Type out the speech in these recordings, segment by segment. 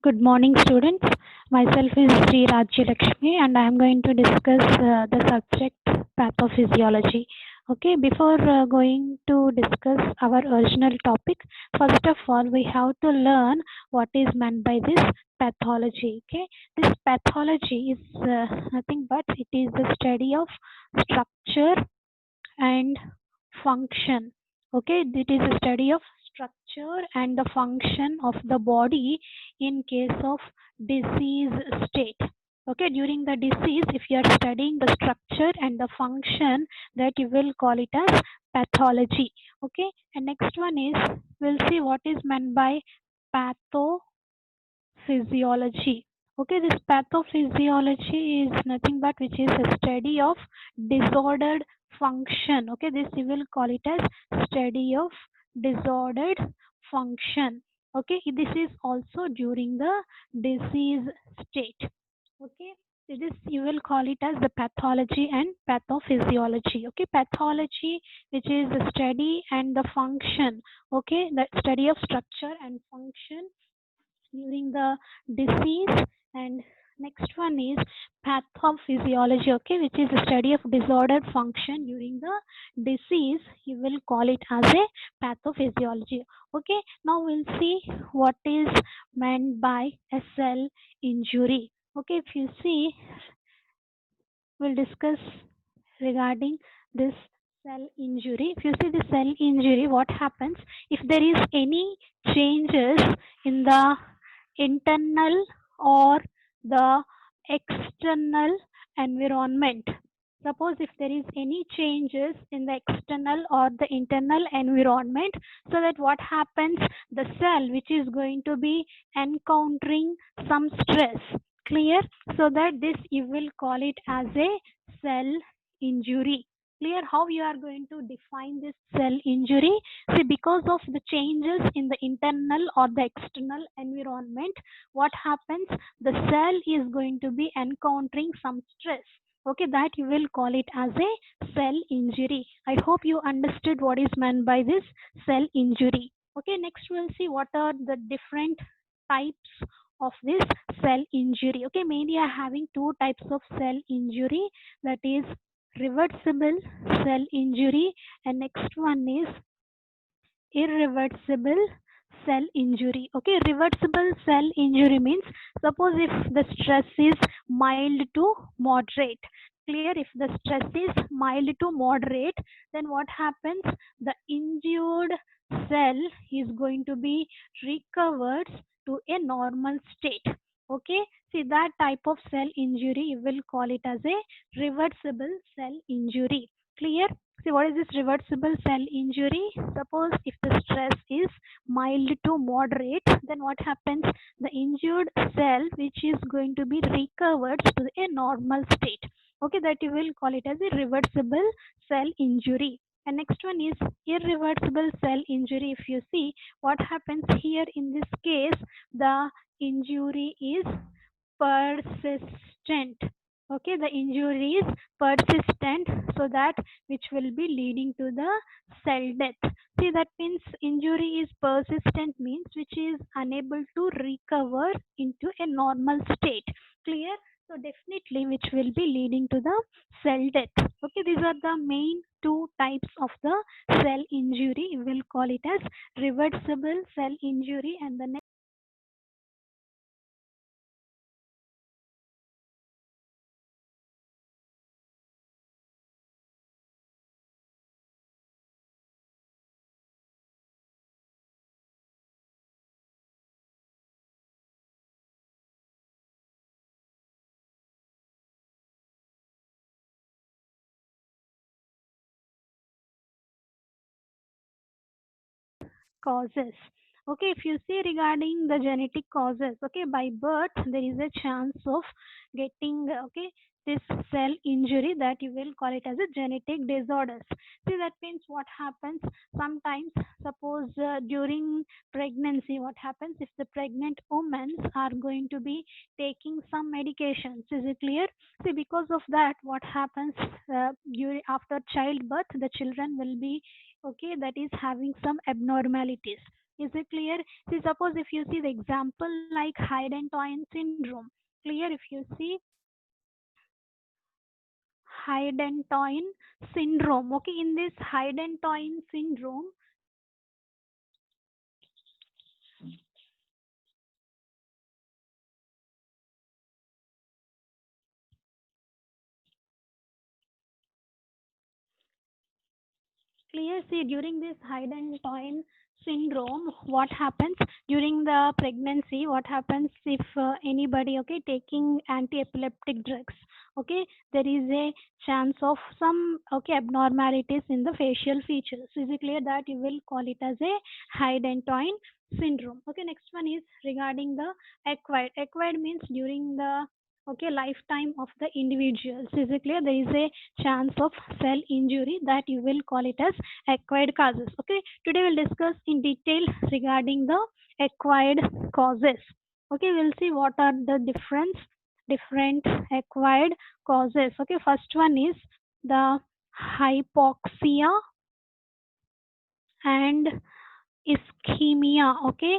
Good morning, students. Myself is Sri Rajya Lakshmi, and I am going to discuss the subject pathophysiology. Okay, before going to discuss our original topic, first of all, we have to learn what is meant by this pathology. Okay, this pathology is nothing but it is the study of structure and function. Okay, it is a study of structure and the function of the body in case of disease state. Okay, during the disease, if you are studying the structure and the function, that you will call it as pathology. Okay, and next one is we'll see what is meant by pathophysiology. Okay, this pathophysiology is nothing but which is a study of disordered function. Okay, this we will call it as study of disordered function. Okay, this is also during the disease state. Okay, so this you will call it as the pathology and pathophysiology. Okay, pathology, which is the study and the function. Okay, the study of structure and function during the disease. And next one is pathophysiology, okay, which is the study of disordered function during the disease. You will call it as a pathophysiology. Okay, now we'll see what is meant by a cell injury. Okay, if you see, we'll discuss regarding this cell injury. If you see the cell injury, what happens if there is any changes in the internal or the external environment. Suppose if there is any changes in the external or the internal environment, so that what happens, the cell which is going to be encountering some stress. Clear? So that this you will call it as a cell injury. Clear how you are going to define this cell injury? See, because of the changes in the internal or the external environment, what happens, the cell is going to be encountering some stress. Okay, that you will call it as a cell injury. I hope you understood what is meant by this cell injury. Okay, next we'll see what are the different types of this cell injury. Okay, mainly are having two types of cell injury, that is reversible cell injury, and next one is irreversible cell injury. Okay, reversible cell injury means, suppose if the stress is mild to moderate. Clear? If the stress is mild to moderate, then what happens, the injured cell is going to be recovered to a normal state. Okay, see, that type of cell injury you will call it as a reversible cell injury. Clear? See, what is this reversible cell injury? Suppose if the stress is mild to moderate, then what happens? The injured cell which is going to be recovered to a normal state. Okay, that you will call it as a reversible cell injury. And next one is irreversible cell injury. If you see what happens here in this case, the injury is persistent. Okay, the injury is persistent, so that which will be leading to the cell death. See, that means injury is persistent means which is unable to recover into a normal state. Clear? So definitely which will be leading to the cell death. Okay, these are the main two types of the cell injury. We will call it as reversible cell injury, and the next causes. Okay, if you see regarding the genetic causes, okay, by birth there is a chance of getting, okay, this cell injury, that you will call it as a genetic disorders. See, that means what happens sometimes, suppose during pregnancy, what happens if the pregnant women are going to be taking some medications. Is it clear? See, because of that, what happens, during after childbirth, the children will be, okay, that is having some abnormalities. Is it clear? See, suppose if you see the example like Hydantoin syndrome. Clear? If you see Hydantoin syndrome. Okay, in this Hydantoin syndrome, clear. See, during this Hydantoin syndrome, what happens during the pregnancy? What happens if anybody, okay, taking anti-epileptic drugs? Okay, there is a chance of some, okay, abnormalities in the facial features. Is it clear that you will call it as a Hydantoin syndrome? Okay, next one is regarding the acquired. Acquired means during the, okay, lifetime of the individuals. Is it clear? There is a chance of cell injury that you will call it as acquired causes. Okay, today we'll discuss in detail regarding the acquired causes. Okay, we'll see what are the different acquired causes. Okay, first one is the hypoxia and ischemia. Okay,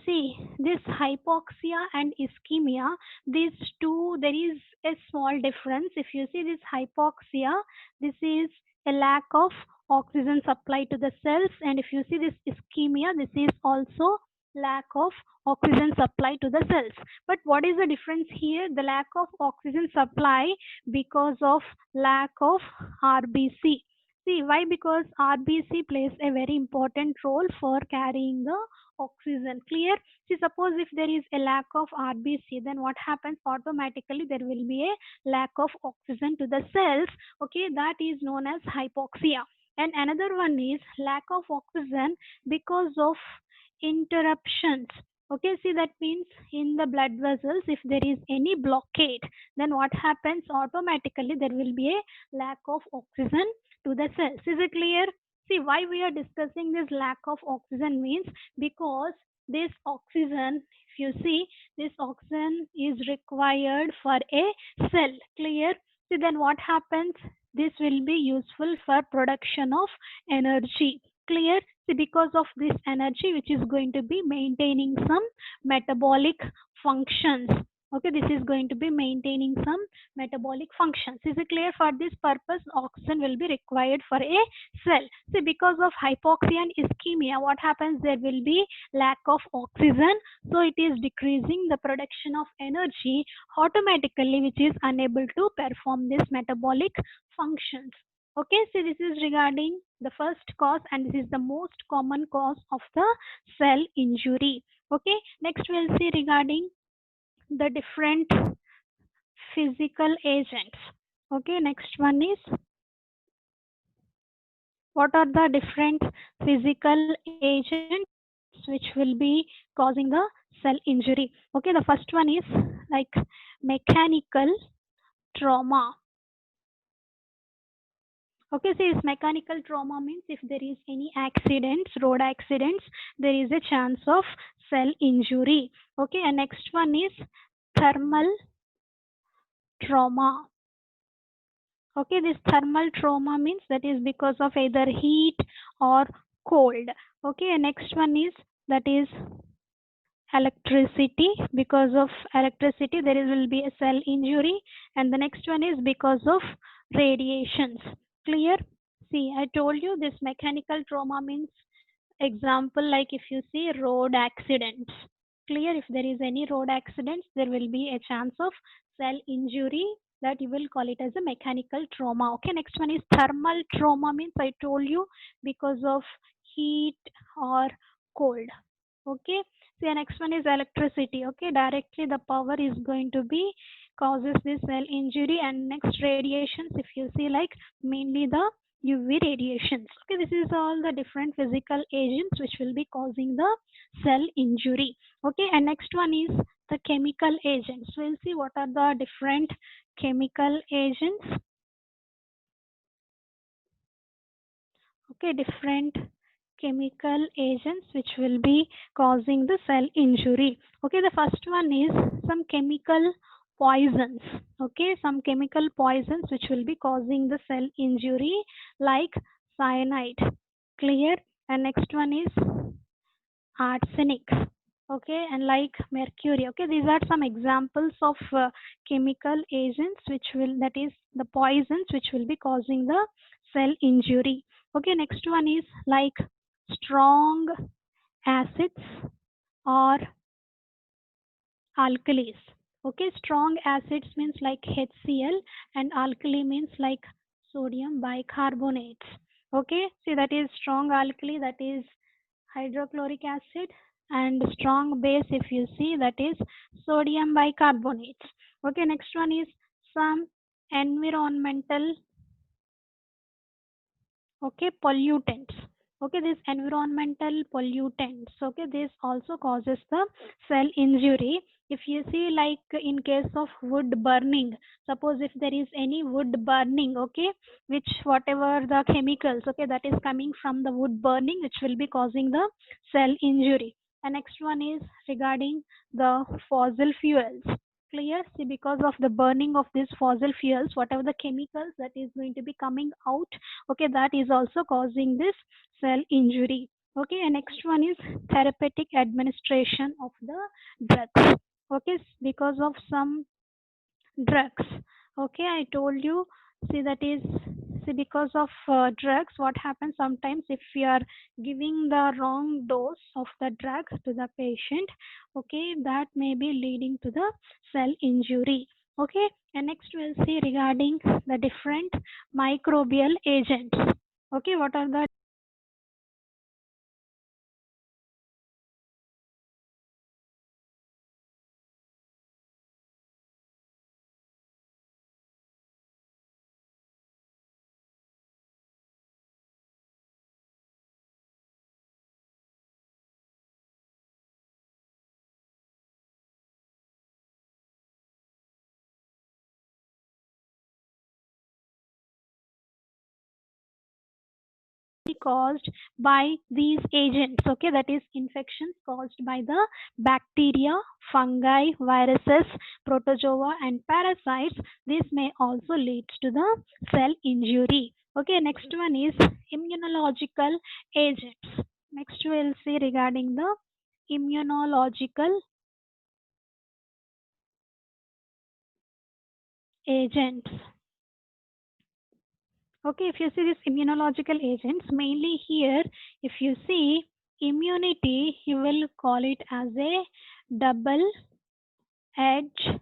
see, this hypoxia and ischemia, these two, there is a small difference. If you see this hypoxia, this is a lack of oxygen supply to the cells, and if you see this ischemia, this is also lack of oxygen supply to the cells. But what is the difference here? The lack of oxygen supply because of lack of RBC. See, why? Because RBC plays a very important role for carrying the oxygen. Clear? See, suppose if there is a lack of RBC, then what happens? Automatically there will be a lack of oxygen to the cells. Okay, that is known as hypoxia. And another one is lack of oxygen because of interruptions. Okay, see, that means in the blood vessels, if there is any blockade, then what happens? Automatically there will be a lack of oxygen to the cells. Is it clear? See, why we are discussing this lack of oxygen means because this oxygen, if you see, this oxygen is required for a cell. Clear? See, then what happens? This will be useful for production of energy. Clear? See, because of this energy which is going to be maintaining some metabolic functions. Okay, this is going to be maintaining some metabolic functions. Is it clear? For this purpose, oxygen will be required for a cell. See, because of hypoxia and ischemia, what happens? There will be lack of oxygen, so it is decreasing the production of energy automatically, which is unable to perform this metabolic functions. Okay, so this is regarding the first cause, and this is the most common cause of the cell injury. Okay, next we'll see regarding the different physical agents. Okay, next one is what are the different physical agents which will be causing the cell injury. Okay, the first one is like mechanical trauma. Okay, so this mechanical trauma means if there is any accidents, road accidents, there is a chance of cell injury. Okay, and next one is thermal trauma. Okay, this thermal trauma means that is because of either heat or cold. Okay, and next one is that is electricity. Because of electricity there will be a cell injury, and the next one is because of radiations. Clear? See, I told you this mechanical trauma means example like if you see road accidents. Clear? If there is any road accidents, there will be a chance of cell injury, that you will call it as a mechanical trauma. Okay, next one is thermal trauma means I told you because of heat or cold. Okay, so the next one is electricity. Okay, directly the power is going to be causes this cell injury. And next, radiations, if you see like mainly the UV radiations. Okay, this is all the different physical agents which will be causing the cell injury. Okay, and next one is the chemical agents. So we'll see what are the different chemical agents. Okay, different chemical agents which will be causing the cell injury. Okay, the first one is some chemical poisons. Okay, some chemical poisons which will be causing the cell injury like cyanide. Clear? And next one is arsenic, okay, and like mercury. Okay, these are some examples of chemical agents which will, that is the poisons which will be causing the cell injury. Okay, next one is like strong acids or alkalis. Okay, strong acids means like HCl, and alkali means like sodium bicarbonates. Okay, see that is strong alkali, that is hydrochloric acid, and strong base, if you see, that is sodium bicarbonates. Okay, next one is some environmental, okay, pollutants. Okay, these environmental pollutants, okay, this also causes the cell injury. If you see, like in case of wood burning, suppose if there is any wood burning, okay, which whatever the chemicals, okay, that is coming from the wood burning, which will be causing the cell injury. And next one is regarding the fossil fuels. Clear? See, because of the burning of these fossil fuels, whatever the chemicals that is going to be coming out, okay, that is also causing this cell injury. Okay, and next one is therapeutic administration of the drugs. Okay, because of some drugs, okay, I told you, see that is, see because of drugs, what happens sometimes if we are giving the wrong dose of the drug to the patient, okay, that may be leading to the cell injury. Okay, and next we'll see regarding the different microbial agents. Okay, what are the caused by these agents, okay, that is infections caused by the bacteria, fungi, viruses, protozoa, and parasites. This may also lead to the cell injury. Okay, next one is immunological agents. Next we'll see regarding the immunological agents. Okay, if you see these immunological agents, mainly here, if you see immunity, you will call it as a double edge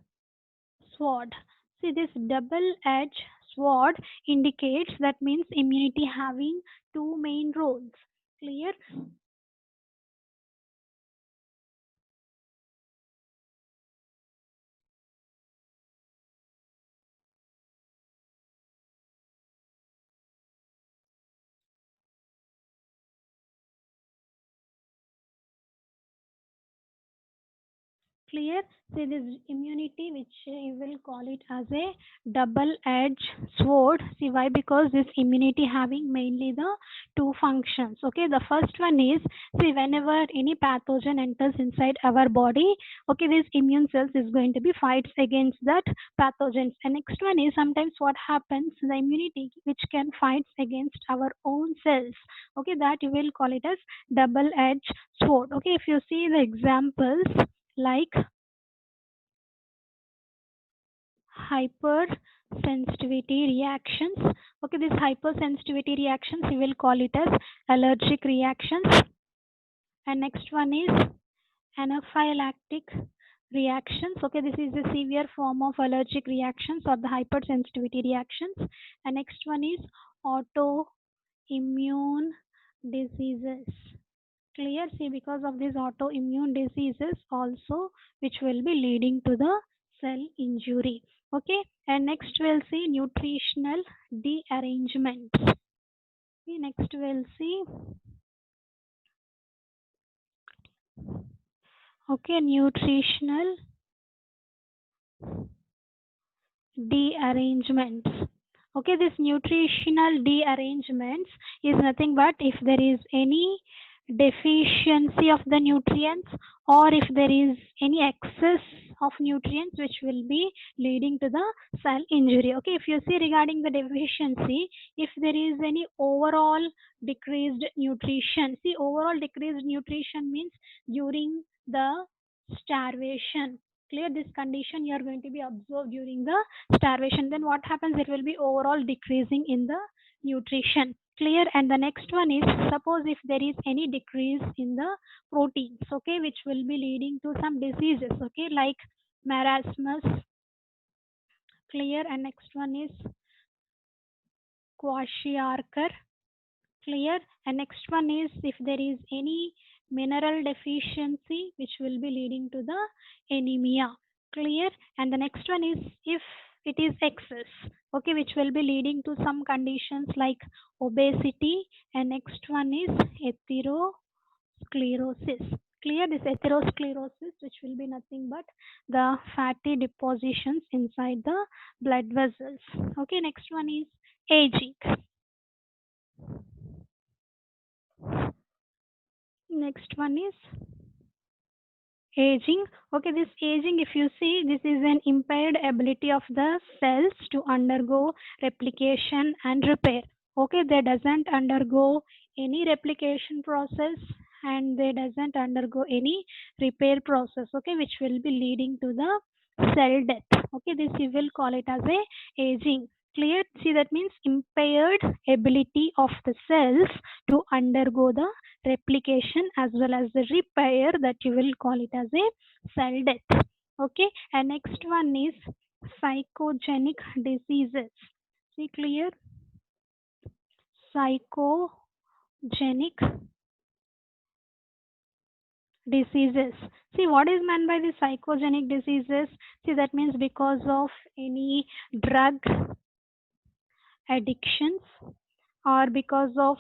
sword. See, this double edge sword indicates, that means immunity having two main roles. Clear? Clear? See, this immunity, which you will call it as a double edged sword. See, why? Because this immunity having mainly the two functions. Okay, the first one is, see, whenever any pathogen enters inside our body, okay, this immune cells is going to be fights against that pathogens. And next one is, sometimes what happens, the immunity which can fights against our own cells, okay, that you will call it as double edged sword. Okay, if you see the examples like hypersensitivity reactions. Okay, these hypersensitivity reactions, we will call it as allergic reactions. And next one is anaphylactic reactions. Okay, this is a severe form of allergic reactions or the hypersensitivity reactions. And next one is autoimmune diseases. Clear? See, because of these autoimmune diseases also, which will be leading to the cell injury. Okay, and next we'll see nutritional dearrangements. Okay, next we'll see, okay, nutritional dearrangements. Okay, this nutritional dearrangements is nothing but if there is any deficiency of the nutrients, or if there is any excess of nutrients which will be leading to the cell injury. Okay, if you see regarding the deficiency, if there is any overall decreased nutrition, see overall decreased nutrition means during the starvation. Clear, this condition you are going to be observed during the starvation. Then what happens? It will be overall decreasing in the nutrition. Clear. And the next one is, suppose if there is any decrease in the proteins, okay, which will be leading to some diseases, okay, like marasmus. Clear. And next one is kwashiorkor. Clear. And next one is, if there is any mineral deficiency which will be leading to the anemia. Clear. And the next one is, if it is excess, okay, which will be leading to some conditions like obesity. And next one is atherosclerosis. Clear. This atherosclerosis, which will be nothing but the fatty depositions inside the blood vessels. Okay, next one is aging. Next one is aging. Okay, this aging, if you see, this is an impaired ability of the cells to undergo replication and repair. Okay, they doesn't undergo any replication process and they doesn't undergo any repair process, okay, which will be leading to the cell death. Okay, this you will call it as a aging. Clear. See, that means impaired ability of the cells to undergo the replication as well as the repair, that you will call it as a cell death. Okay, and next one is psychogenic diseases. See, clear. Psychogenic diseases. See, what is meant by the psychogenic diseases? See, that means because of any drug addictions or because of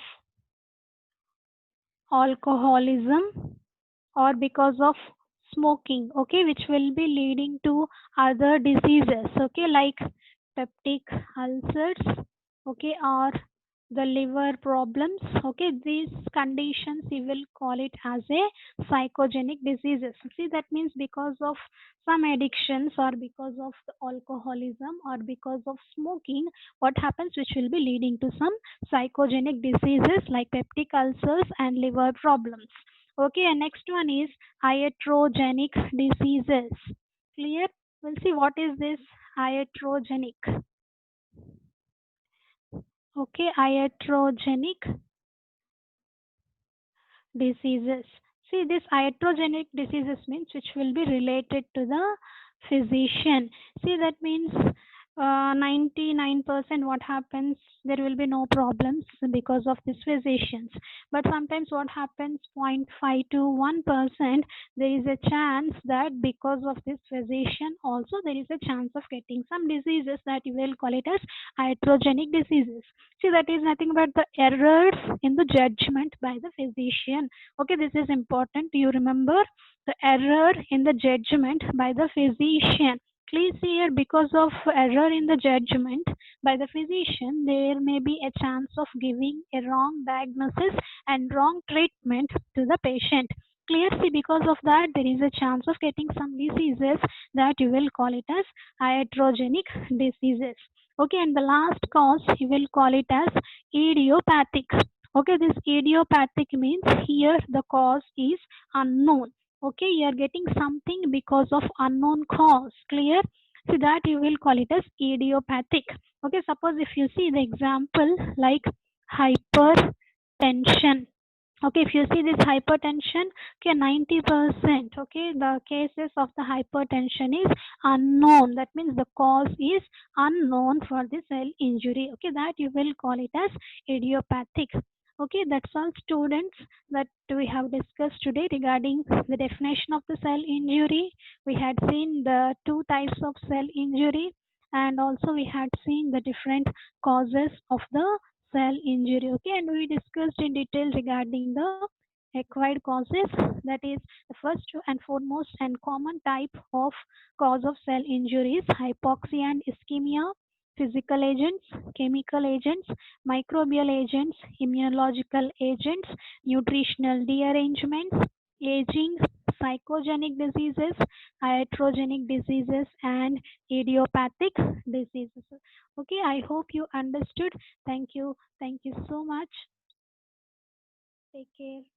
alcoholism or because of smoking, okay, which will be leading to other diseases, okay, like peptic ulcers, okay, or the liver problems. Okay, these conditions we will call it as a psychogenic diseases. See, that means because of some addictions or because of the alcoholism or because of smoking, what happens, which will be leading to some psychogenic diseases like peptic ulcers and liver problems. Okay, and next one is iatrogenic diseases. Clear. We'll see what is this iatrogenic. Okay, iatrogenic diseases. See, this iatrogenic diseases means which will be related to the physician. See, that means 99% what happens, there will be no problems because of these physicians. But sometimes what happens, 0.5 to 1%, there is a chance that because of this physician also there is a chance of getting some diseases, that you will call it as iatrogenic diseases. See, that is nothing but the errors in the judgment by the physician. Okay, this is important. You remember the error in the judgment by the physician. Please see here, because of error in the judgment by the physician, there may be a chance of giving a wrong diagnosis and wrong treatment to the patient. Clear. See, because of that, there is a chance of getting some diseases, that you will call it as iatrogenic diseases. Okay, and the last cause you will call it as idiopathic. Okay, this idiopathic means here the cause is unknown. Okay, you are getting something because of unknown cause. Clear. So that you will call it as idiopathic. Okay, suppose if you see the example like hypertension. Okay, if you see this hypertension, okay, 90%, okay, the cases of the hypertension is unknown. That means the cause is unknown for the cell injury. Okay, that you will call it as idiopathic. Okay, that's all, students, that we have discussed today regarding the definition of the cell injury. We had seen the two types of cell injury, and also we had seen the different causes of the cell injury. Okay, and we discussed in detail regarding the acquired causes, that is the first and foremost and common type of cause of cell injury is hypoxia and ischemia, physical agents, chemical agents, microbial agents, immunological agents, nutritional dearrangements, aging, psychogenic diseases, iatrogenic diseases, and idiopathic diseases. Okay, I hope you understood. Thank you. Thank you so much. Take care.